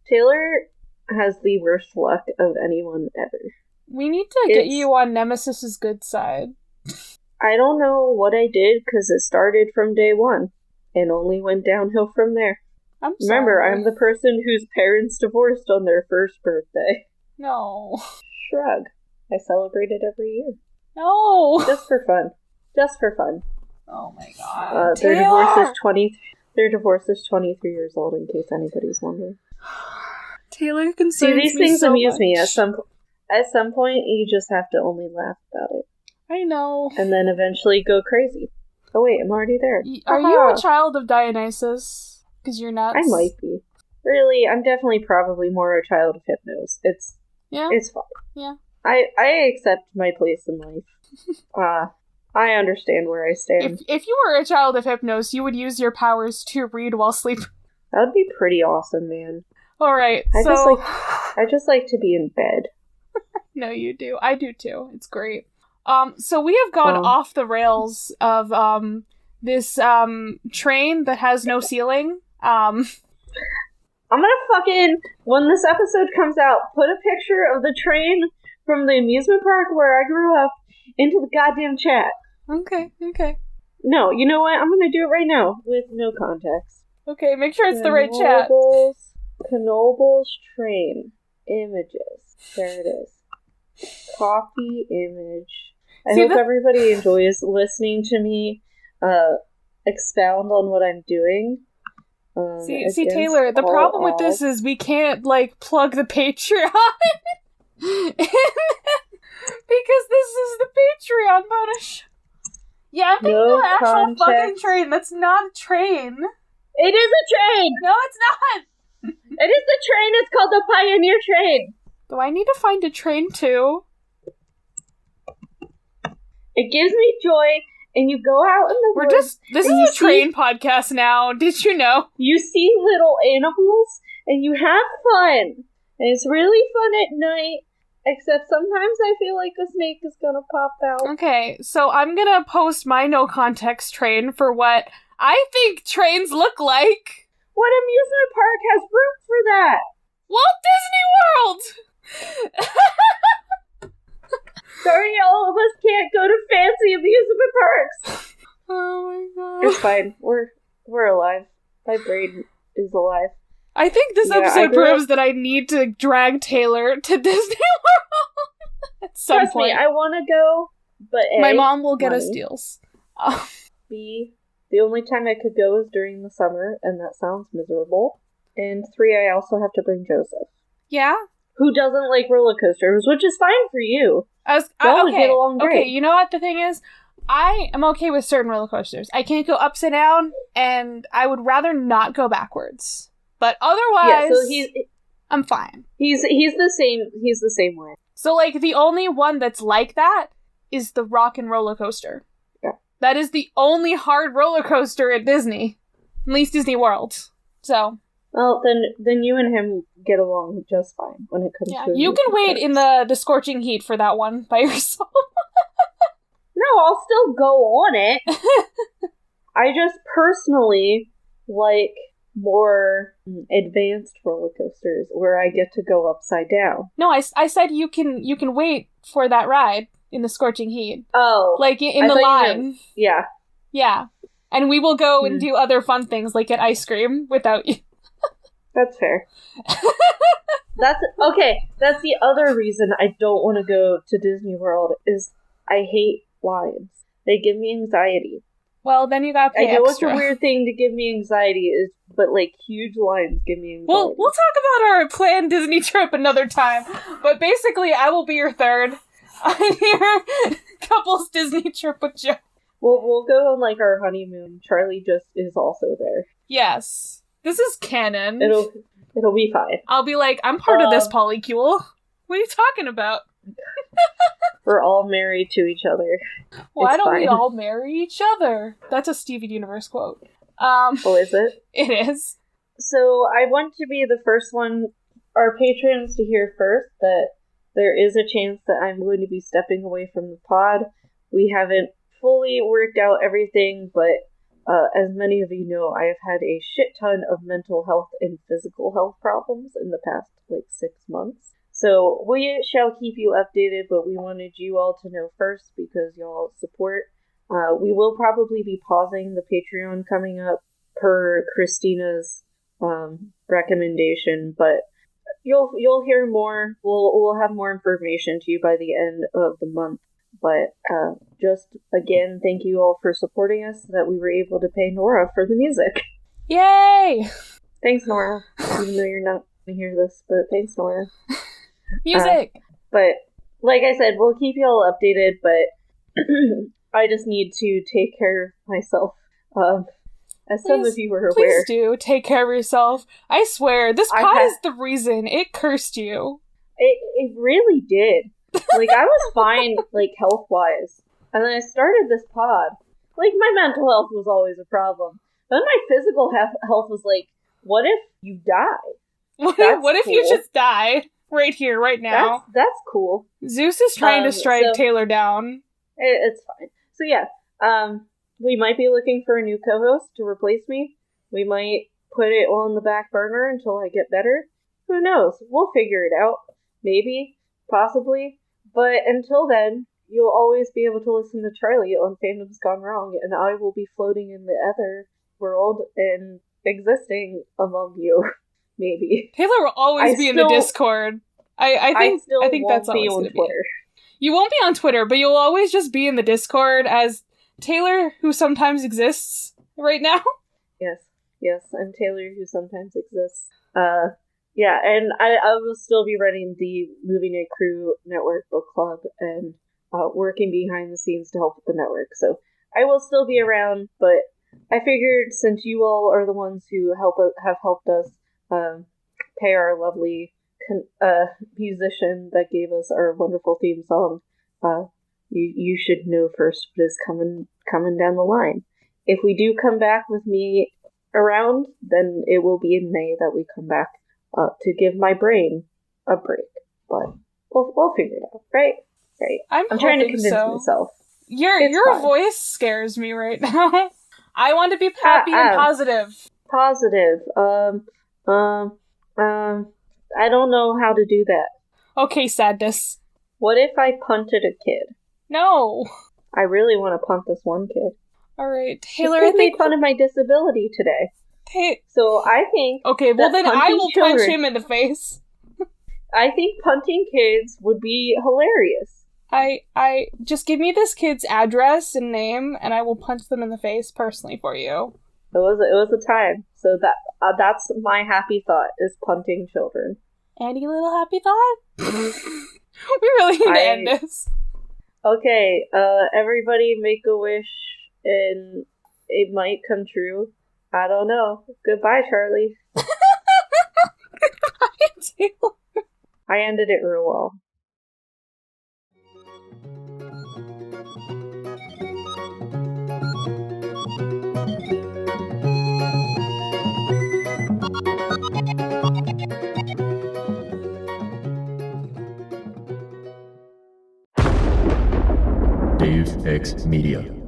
Taylor has the worst luck of anyone ever. We need to get you on Nemesis's good side. I don't know what I did, because it started from day one, and only went downhill from there. Remember, I'm the person whose parents divorced on their first birthday. No. Shrug. I celebrate it every year. No! Just for fun. Just for fun. Oh my god. Their divorce is 23 years old, in case anybody's wondering. Taylor concerns See, these things so amuse much. me. At some point, you just have to only laugh about it. I know. And then eventually go crazy. Oh wait, I'm already there. Are you a child of Dionysus? Because you're nuts. I might be. Really, I'm definitely probably more a child of Hypnos. It's fine. Yeah. I accept my place in life. I understand where I stand. If you were a child of Hypnos, you would use your powers to read while sleeping. That would be pretty awesome, man. Alright, I just like to be in bed. No, you do. I do too. It's great. So we have gone off the rails of this train that has no ceiling. I'm gonna fucking, when this episode comes out, put a picture of the train from the amusement park where I grew up into the goddamn chat. Okay. No, you know what? I'm gonna do it right now with no context. Okay, make sure it's the right chat. Knoebels train images. There it is. Copy image. I hope everybody enjoys listening to me expound on what I'm doing. See, Taylor, the problem with this is we can't, like, plug the Patreon. Because this is the Patreon bonus. Yeah, I'm thinking of an actual fucking train. That's not a train. It is a train! No, it's not! It is the train! It's called the Pioneer Train! Do I need to find a train, too? It gives me joy, and you go out in the woods. This is a train podcast now. Did you know? You see little animals, and you have fun. And it's really fun at night, except sometimes I feel like a snake is gonna pop out. Okay, so I'm gonna post my no context train for what I think trains look like. What amusement park has room for that? Walt Disney World! Sorry, all of us can't go to fancy amusement parks. Oh my god. It's fine. We're alive. My brain is alive. I think this episode proves that I need to drag Taylor to Disney World at some Trust point. me, I want to go, but A, my mom will get money. us deals. B, the only time I could go is during the summer, and that sounds miserable. And 3, I also have to bring Joseph. Yeah? Who doesn't like roller coasters, which is fine for you. Y'all would get along great. Okay, you know what the thing is? I am okay with certain roller coasters. I can't go upside down, and I would rather not go backwards. But otherwise, I'm fine. He's the same way. So, like, the only one that's like that is the Rock and Roller Coaster. Yeah. That is the only hard roller coaster at Disney. At least Disney World. So. Well, then you and him get along just fine when it comes to... You can wait in the scorching heat for that one by yourself. No, I'll still go on it. I just personally like more advanced roller coasters where I get to go upside down. No, I said you can wait for that ride in the scorching heat. Oh. Like in the line. Yeah. Yeah. And we will go and do other fun things like get ice cream without you. That's fair. That's the other reason I don't want to go to Disney World is I hate lines. They give me anxiety. Well, then you gotta pay I know extra. it's a weird thing to give me anxiety, but like huge lines give me anxiety. We'll talk about our planned Disney trip another time. But basically, I will be your third. I'm your couples Disney trip with Joe. We'll go on like our honeymoon. Charlie just is also there. Yes. This is canon. It'll be fine. I'll be like, I'm part of this polycule. What are you talking about? We're all married to each other. Why It's don't we fine. all marry each other? That's a Steven Universe quote. Oh, is it? It is. So I want to be the first one, our patrons, to hear first that there is a chance that I'm going to be stepping away from the pod. We haven't fully worked out everything, but as many of you know, I have had a shit ton of mental health and physical health problems in the past, 6 months. So we shall keep you updated, but we wanted you all to know first because y'all support. We will probably be pausing the Patreon coming up per Christina's recommendation, but you'll hear more. We'll have more information to you by the end of the month. But just again, thank you all for supporting us. That we were able to pay Nora for the music. Yay! Thanks, Nora. Even though you're not gonna hear this, but thanks, Nora. Music! But like I said, we'll keep you all updated. But I just need to take care of myself. As some of you are aware. Please do take care of yourself. I swear, this pod is the reason it cursed you. It really did. I was fine, health-wise. And then I started this pod. My mental health was always a problem. Then my physical health was what if you die? What if you just die? Right here, right now. That's cool. Zeus is trying to strike Taylor down. It's fine. So yeah, we might be looking for a new co-host to replace me. We might put it on the back burner until I get better. Who knows? We'll figure it out. Maybe. Possibly. But until then, you'll always be able to listen to Charlie on Fandom's Gone Wrong, and I will be floating in the ether world and existing among you. Maybe. Taylor will always be in the Discord. I think that's always on Twitter. You won't be on Twitter, but you'll always just be in the Discord as Taylor, who sometimes exists right now. Yes, I'm Taylor, who sometimes exists. Yeah, and I will still be running the Movie Night Crew Network Book Club and working behind the scenes to help with the network. So I will still be around, but I figured since you all are the ones who have helped us pay our lovely musician that gave us our wonderful theme song, you should know first what is coming down the line. If we do come back with me around, then it will be in May that we come back to give my brain a break. But we'll figure it out, right? Right. I'm trying to convince myself. Your voice scares me right now. I want to be happy and positive. Positive. I don't know how to do that. Okay, sadness. What if I punted a kid? No. I really want to punt this one kid. Alright, She Taylor, I made think... fun of my disability today. So I think... Okay, well then I punting will punch children- him in the face. I think punting kids would be hilarious. I just give me this kid's address and name, and I will punch them in the face personally for you. It was a time. So that's my happy thought, is punting children. Any little happy thought? We really need to end this. Okay, everybody make a wish and it might come true. I don't know. Goodbye, Charlie. I ended it real well. Dave X Media.